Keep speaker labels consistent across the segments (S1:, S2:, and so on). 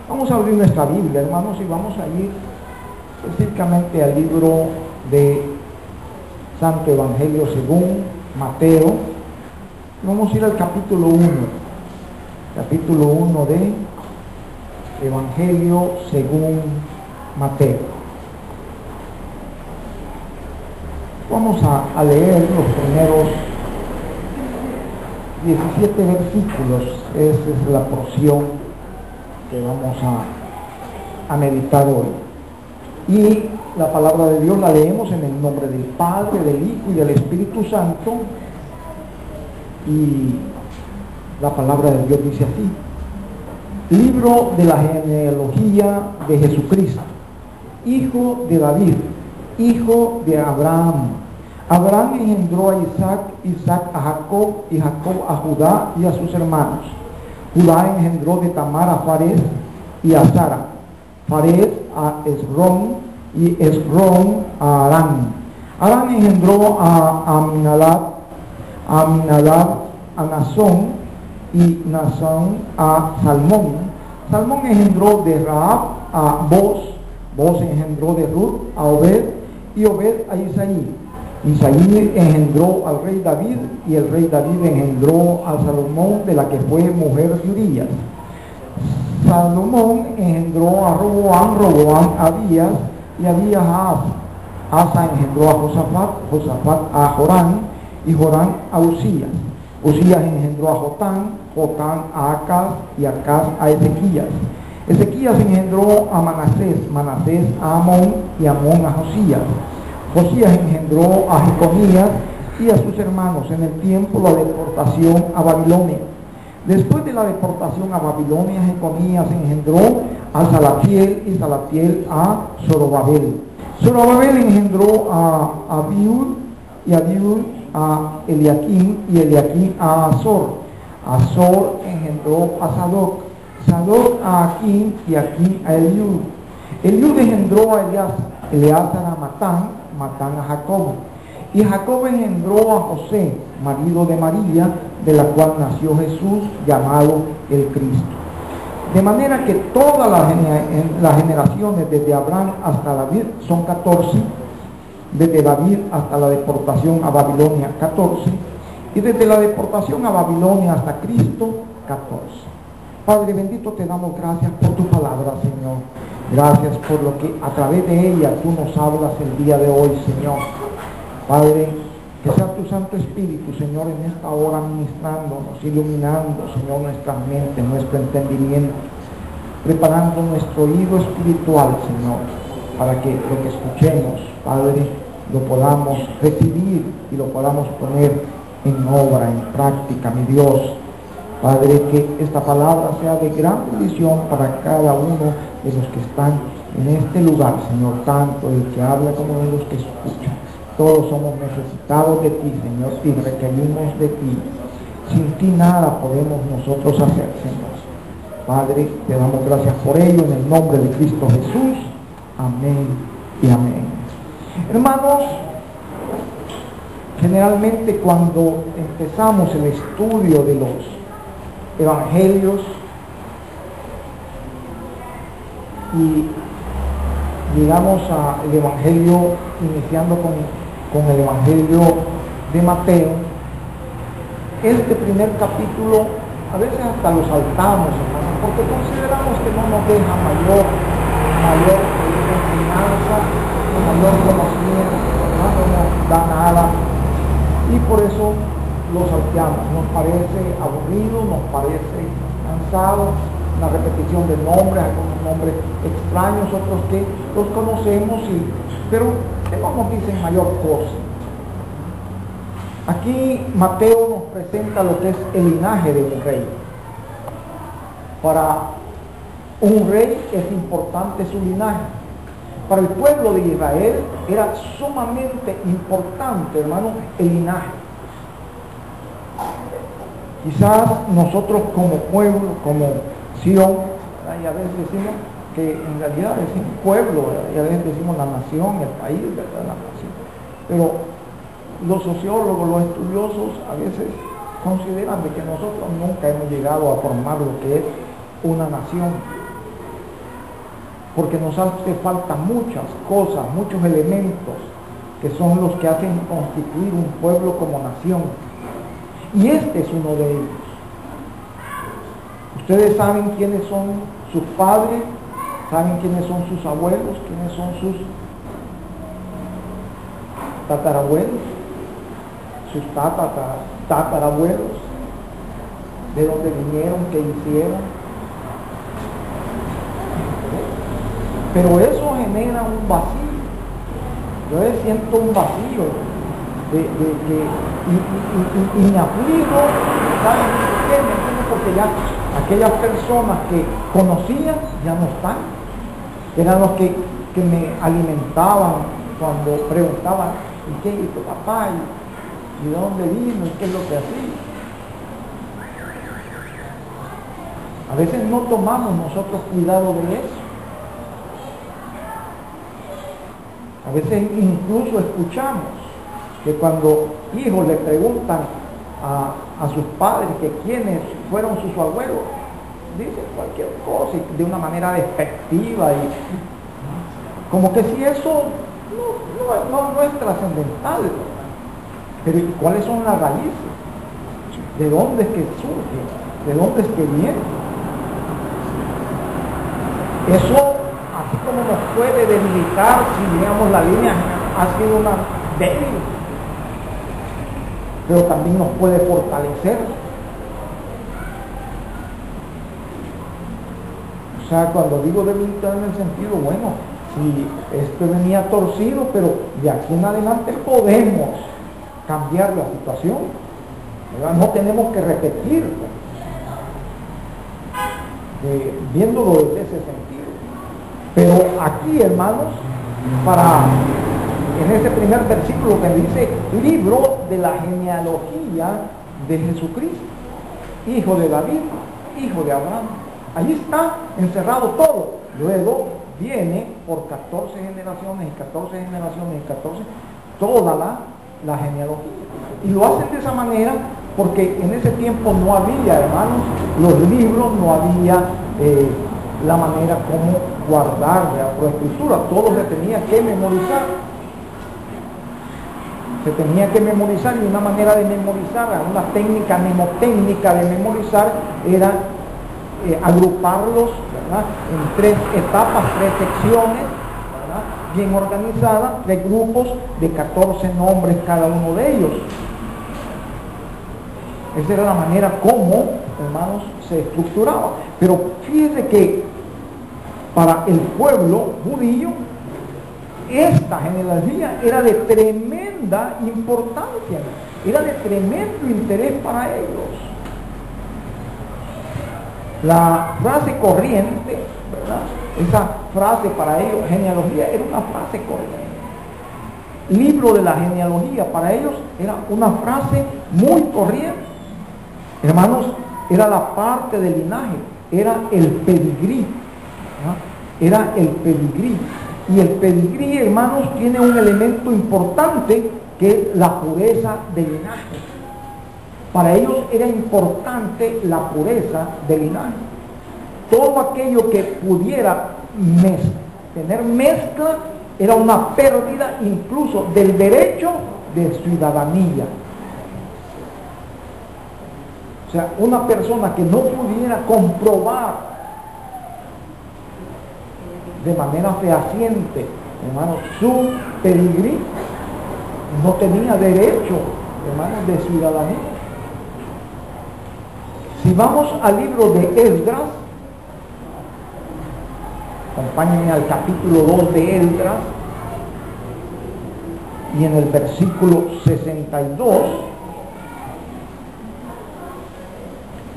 S1: Vamos a abrir nuestra Biblia, hermanos, y vamos a ir específicamente al libro de Santo Evangelio según Mateo. Vamos a ir al capítulo 1 de Evangelio según Mateo. Vamos a leer los primeros 17 versículos. Esa es la porción que vamos a meditar hoy. Y la palabra de Dios la leemos en el nombre del Padre, del Hijo y del Espíritu Santo. Y la palabra de Dios dice así: libro de la genealogía de Jesucristo, hijo de David, hijo de Abraham. Abraham engendró a Isaac, Isaac a Jacob, y Jacob a Judá y a sus hermanos. Judá engendró de Tamar a Fares y a Sara, Fares a Esrón y Esrón a Arán. Arán engendró a Aminadab a Nazón y Nazón a Salmón. Salmón engendró de Rahab a Boz, Boz engendró de Ruth a Obed y Obed a Isaí. Isaí engendró al rey David y el rey David engendró a Salomón, de la que fue mujer de Urías. Salomón engendró a Roboam, Roboam a Abías y Abías a Asa. Asa engendró a Josafat, Josafat a Jorán y Jorán a Usías. Usías engendró a Jotán, Jotán a Acaz y Acaz a Ezequías. Ezequías engendró a Manasés, Manasés a Amón y Amón a Josías. Josías engendró a Jeconías y a sus hermanos en el tiempo de la deportación a Babilonia. Después de la deportación a Babilonia, Jeconías engendró a Salatiel y Salatiel a Zorobabel. Zorobabel engendró a Abiud y Abiud a Eliaquim y Eliaquim a Azor. Azor engendró a Sadoc, Sadoc a Aquim y Aquim a Eliud. Eliud engendró a Eleazar a Matán, Matán a Jacob. Y Jacob engendró a José, marido de María, de la cual nació Jesús, llamado el Cristo. De manera que todas las generaciones desde Abraham hasta David son 14, desde David hasta la deportación a Babilonia 14, y desde la deportación a Babilonia hasta Cristo 14. Padre bendito, te damos gracias por tu palabra, Señor. Gracias por lo que a través de ella tú nos hablas el día de hoy, Señor. Padre, que sea tu Santo Espíritu, Señor, en esta hora ministrándonos, iluminando, Señor, nuestra mente, nuestro entendimiento, preparando nuestro oído espiritual, Señor, para que lo que escuchemos, Padre, lo podamos recibir y lo podamos poner en obra, en práctica, mi Dios. Padre, que esta palabra sea de gran bendición para cada uno de los que están en este lugar, Señor, tanto el que habla como de los que escuchan. Todos somos necesitados de ti, Señor, y requerimos de ti. Sin ti nada podemos nosotros hacer, Señor. Padre, te damos gracias por ello en el nombre de Cristo Jesús. Amén y amén. Hermanos, generalmente cuando empezamos el estudio de los evangelios y llegamos al evangelio, iniciando con el evangelio de Mateo, este primer capítulo a veces hasta lo saltamos, hermanos, porque consideramos que no nos deja mayor enseñanza, mayor conocimiento, no nos da nada, y por eso lo salteamos. Nos parece aburrido, nos parece cansado, una repetición de nombres, algunos nombres extraños, otros que los conocemos, pero que no nos dicen mayor cosa. Aquí Mateo nos presenta lo que es el linaje de un rey. Para un rey es importante su linaje. Para el pueblo de Israel era sumamente importante, hermano, el linaje. Quizás nosotros como pueblo, como Sion, y a veces decimos que en realidad decimos pueblo, y a veces decimos la nación, el país, ¿verdad? La nación. Pero los sociólogos, los estudiosos a veces consideran de que nosotros nunca hemos llegado a formar lo que es una nación. porque nos hace falta muchas cosas, muchos elementos que son los que hacen constituir un pueblo como nación. Y este es uno de ellos. Ustedes saben quiénes son sus padres, saben quiénes son sus abuelos, quiénes son sus tatarabuelos, sus tatarabuelos, de dónde vinieron, qué hicieron. Pero eso genera un vacío. Yo siento un vacío y me aflijo, ¿saben por qué? ¿Me entienden? Porque ya aquellas personas que conocía ya no están. Eran los que me alimentaban cuando preguntaban, ¿y qué hizo papá? ¿Y de dónde vino? ¿Y qué es lo que hacía? A veces no tomamos nosotros cuidado de eso. A veces incluso escuchamos que cuando hijos le preguntan a sus padres que quiénes fueron sus abuelos, dicen cualquier cosa y de una manera despectiva y como que si eso no es trascendental. Pero ¿cuáles son las raíces? ¿De dónde es que surge? ¿De dónde es que viene? Eso, así como nos puede debilitar si digamos la línea ha sido una débil, pero también nos puede fortalecer. O sea, cuando digo debilitar en el sentido, bueno, si esto venía torcido, pero de aquí en adelante podemos cambiar la situación, ¿verdad? No tenemos que repetirlo, viéndolo desde ese sentido. Pero aquí, hermanos, en ese primer versículo que dice, libro de la genealogía de Jesucristo, hijo de David, hijo de Abraham. Allí está encerrado todo. Luego viene por 14 generaciones y 14 generaciones y 14, toda la genealogía. Y lo hacen de esa manera porque en ese tiempo no había, hermanos, los libros, no había la manera como guardar por escritura. Todo se tenía que memorizar. Se tenía que memorizar, y una manera de memorizar, una técnica mnemotécnica de memorizar era agruparlos, ¿verdad?, en 3 etapas, 3 secciones, ¿verdad?, bien organizadas, 3 grupos de 14 nombres cada uno de ellos. Esa era la manera como, hermanos, se estructuraba. Pero fíjense que para el pueblo judío esta genealogía era de tremenda importancia, era de tremendo interés para ellos. La frase corriente, ¿verdad?, esa frase para ellos, genealogía, era una frase corriente. Libro de la genealogía para ellos era una frase muy corriente. Hermanos, era la parte del linaje, era el pedigrí, ¿verdad? Era el pedigrí. Y el pedigrí, hermanos, tiene un elemento importante que es la pureza del linaje. Para ellos era importante la pureza del linaje. Todo aquello que pudiera tener mezcla era una pérdida incluso del derecho de ciudadanía. O sea, una persona que no pudiera comprobar de manera fehaciente, hermanos, su pedigrí, no tenía derecho, hermanos, de ciudadanía. Si vamos al libro de Esdras, acompáñenme al capítulo 2 de Esdras, y en el versículo 62,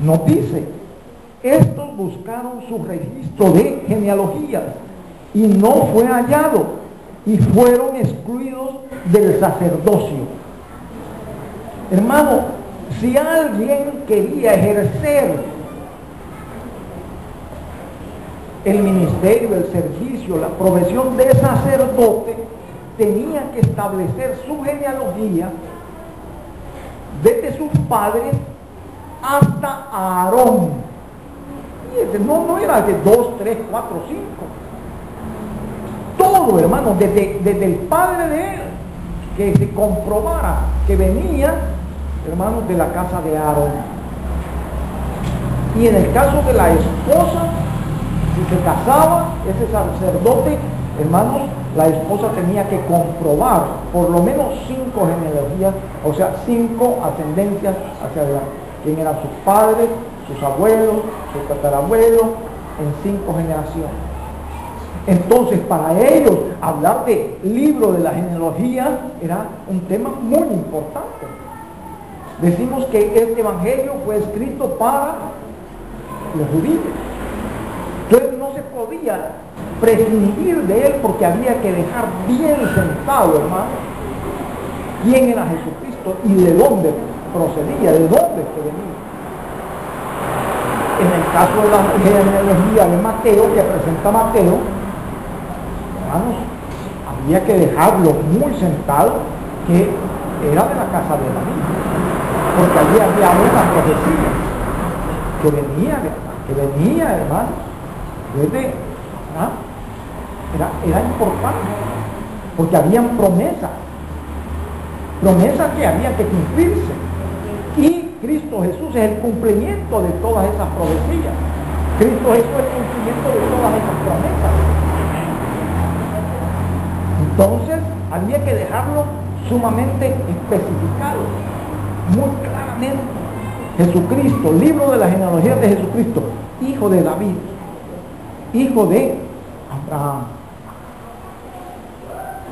S1: nos dice: estos buscaron su registro de genealogías y no fue hallado, y fueron excluidos del sacerdocio. Hermano, si alguien quería ejercer el ministerio, el servicio, la profesión de sacerdote, tenía que establecer su genealogía desde sus padres hasta Aarón. Y no era de 2, 3, 4, 5. todo, hermano, desde el padre de él, que se comprobara que venía, hermanos, de la casa de Aarón. Y en el caso de la esposa, si se casaba ese sacerdote, hermanos, la esposa tenía que comprobar por lo menos 5 genealogías, o sea, 5 ascendencias hacia adelante. ¿Quién eran sus padres, sus abuelos, sus tatarabuelos? En 5 generaciones. Entonces, para ellos, hablar de libro de la genealogía era un tema muy importante. Decimos que este evangelio fue escrito para los judíos. Entonces no se podía prescindir de él porque había que dejar bien sentado, hermano, quién era Jesucristo y de dónde procedía, de dónde se venía. En el caso de la genealogía de Mateo, que presenta Mateo, hermanos, había que dejarlo muy sentado que era de la casa de David, porque allí había una profecía que venía, hermano, desde, era importante, porque habían promesas que había que cumplirse, y Cristo Jesús es el cumplimiento de todas esas profecías. Cristo Jesús es el cumplimiento de todas esas promesas. Entonces había que dejarlo sumamente especificado, muy claramente. Jesucristo, libro de la genealogía de Jesucristo, hijo de David, hijo de Abraham.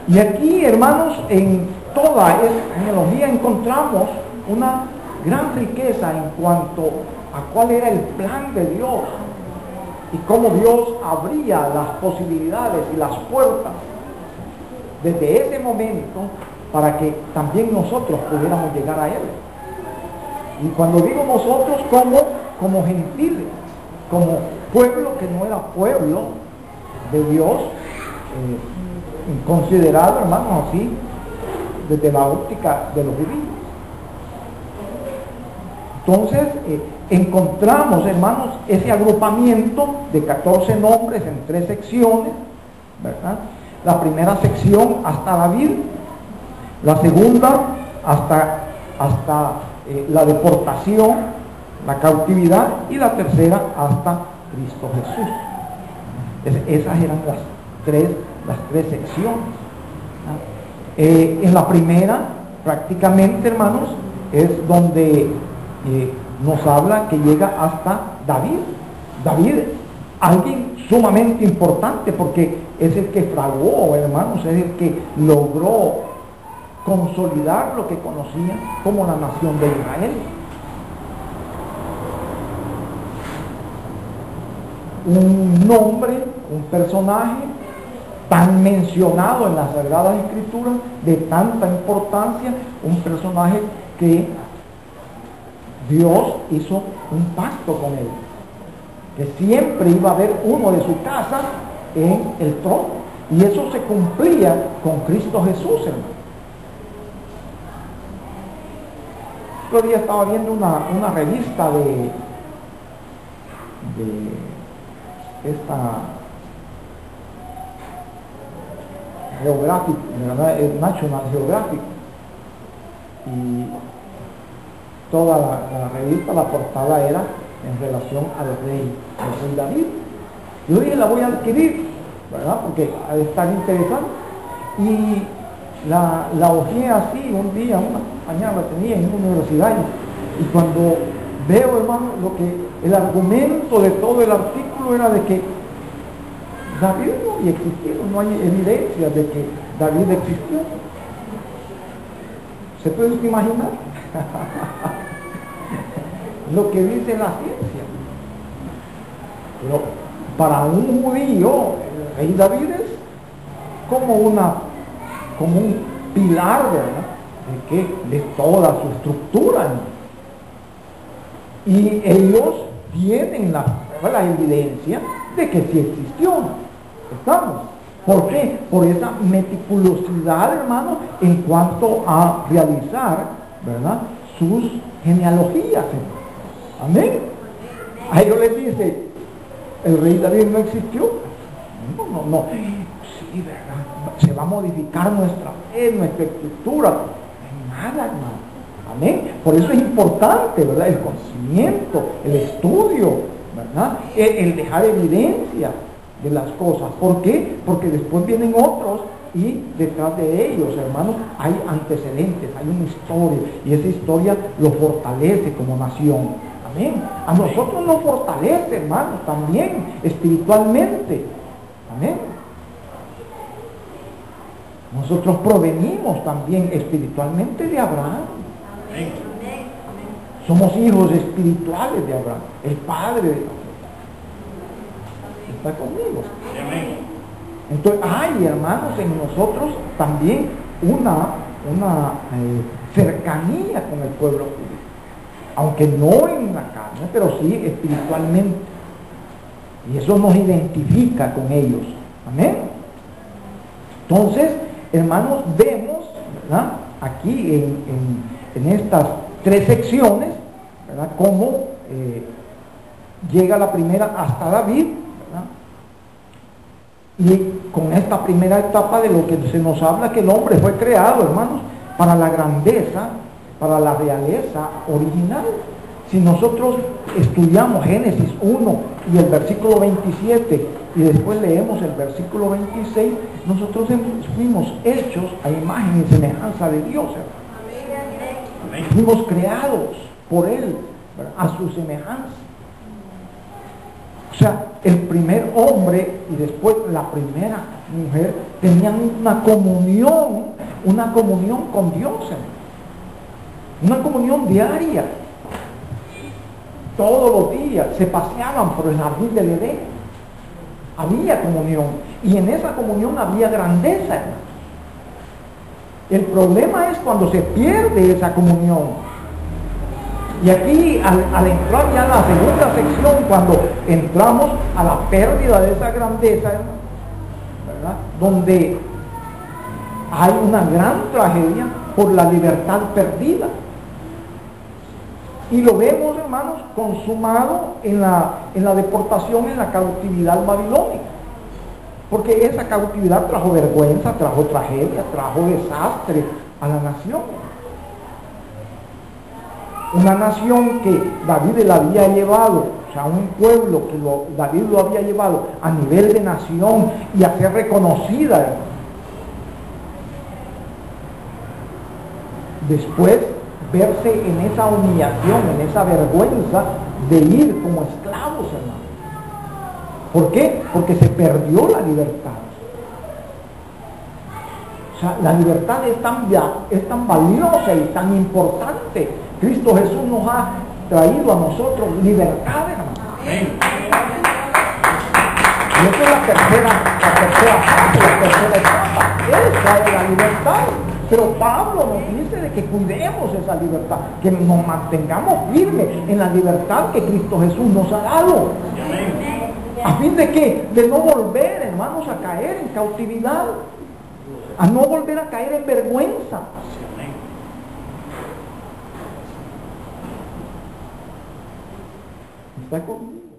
S1: Y aquí, hermanos, en toda esta genealogía encontramos una gran riqueza en cuanto a cuál era el plan de Dios y cómo Dios abría las posibilidades y las puertas desde ese momento para que también nosotros pudiéramos llegar a Él. Y cuando digo nosotros, como gentiles, como pueblo que no era pueblo de Dios, considerado, hermanos, así, desde la óptica de los judíos. Entonces, encontramos, hermanos, ese agrupamiento de 14 nombres en 3 secciones, ¿verdad? La primera sección hasta David, la segunda hasta la deportación, la cautividad, y la tercera hasta Cristo Jesús. Esas eran las tres secciones. En la primera, prácticamente, hermanos, es donde nos habla que llega hasta David. David, alguien sumamente importante, porque es el que fraguó, hermanos, es el que logró consolidar lo que conocían como la nación de Israel. Un nombre, un personaje tan mencionado en las Sagradas Escrituras, de tanta importancia, un personaje que Dios hizo un pacto con él, que siempre iba a haber uno de su casa en el trono, y eso se cumplía con Cristo Jesús, hermano. Otro día estaba viendo una revista de esta Geographic, ¿verdad? National Geographic, y toda la revista, la portada era en relación al rey David. Yo dije, la voy a adquirir, ¿verdad? Porque ha de estar interesante. Y la hojeé así un día, una mañana la tenía en una universidad, y cuando veo, hermano, lo que el argumento de todo el artículo era de que David no había existido, no hay evidencia de que David existió. ¿Se puede usted imaginar? Lo que dice la ciencia. Pero para un judío, el rey David es como un pilar, ¿verdad? De toda su estructura, ¿no? Y ellos tienen la evidencia de que sí existió. ¿Estamos? ¿Por qué? Por esa meticulosidad, hermano, en cuanto a realizar, ¿verdad?, sus genealogías. Amén. A ellos les dice, el rey David no existió. No. sí, ¿verdad? Se va a modificar nuestra fe, nuestra estructura. No es nada, hermano. Amén. Por eso es importante, ¿verdad? El conocimiento, el estudio, ¿verdad? El dejar evidencia de las cosas. ¿Por qué? Porque después vienen otros y detrás de ellos, hermanos, hay antecedentes, hay una historia, y esa historia lo fortalece como nación. Amén. A nosotros nos fortalece, hermanos, también espiritualmente. Amén. Nosotros provenimos también espiritualmente de Abraham. Amén. Somos hijos espirituales de Abraham, el padre de la fe. ¿Está conmigo? Amén. Entonces hay, hermanos, en nosotros también una cercanía con el pueblo judío, aunque no en la carne, pero sí espiritualmente, y eso nos identifica con ellos. Amén. Entonces, hermanos, vemos, ¿verdad?, aquí en estas 3 secciones, ¿verdad?, cómo llega la primera hasta David, ¿verdad? Y con esta primera etapa de lo que se nos habla, que el hombre fue creado, hermanos, para la grandeza, para la realeza original. Si nosotros estudiamos Génesis 1 y el versículo 27 y después leemos el versículo 26, nosotros fuimos hechos a imagen y semejanza de Dios, hermanos. Fuimos creados por Él, ¿verdad?, a su semejanza. O sea, el primer hombre y después la primera mujer tenían una comunión con Dios, una comunión diaria. Todos los días se paseaban por el jardín del Edén. Había comunión, y en esa comunión había grandeza, hermano. El problema es cuando se pierde esa comunión. Y aquí, al entrar ya a la segunda sección, cuando entramos a la pérdida de esa grandeza, ¿verdad?, donde hay una gran tragedia por la libertad perdida. Y lo vemos, hermanos, consumado en la deportación, en la cautividad babilónica. Porque esa cautividad trajo vergüenza, trajo tragedia, trajo desastre a la nación. Una nación que David la había llevado, o sea, un pueblo que David lo había llevado a nivel de nación y a ser reconocida, hermano. Después, verse en esa humillación, en esa vergüenza de ir como esclavos, hermano. ¿Por qué? Porque se perdió la libertad. O sea, la libertad es tan valiosa y tan importante. Cristo Jesús nos ha traído a nosotros libertad, hermano. Y esa es la tercera parte, la tercera etapa. Esa es la libertad. Pero Pablo nos dice de que cuidemos esa libertad, que nos mantengamos firmes en la libertad que Cristo Jesús nos ha dado. ¿A fin de qué? De no volver, hermanos, a caer en cautividad, a no volver a caer en vergüenza. ¿Está conmigo?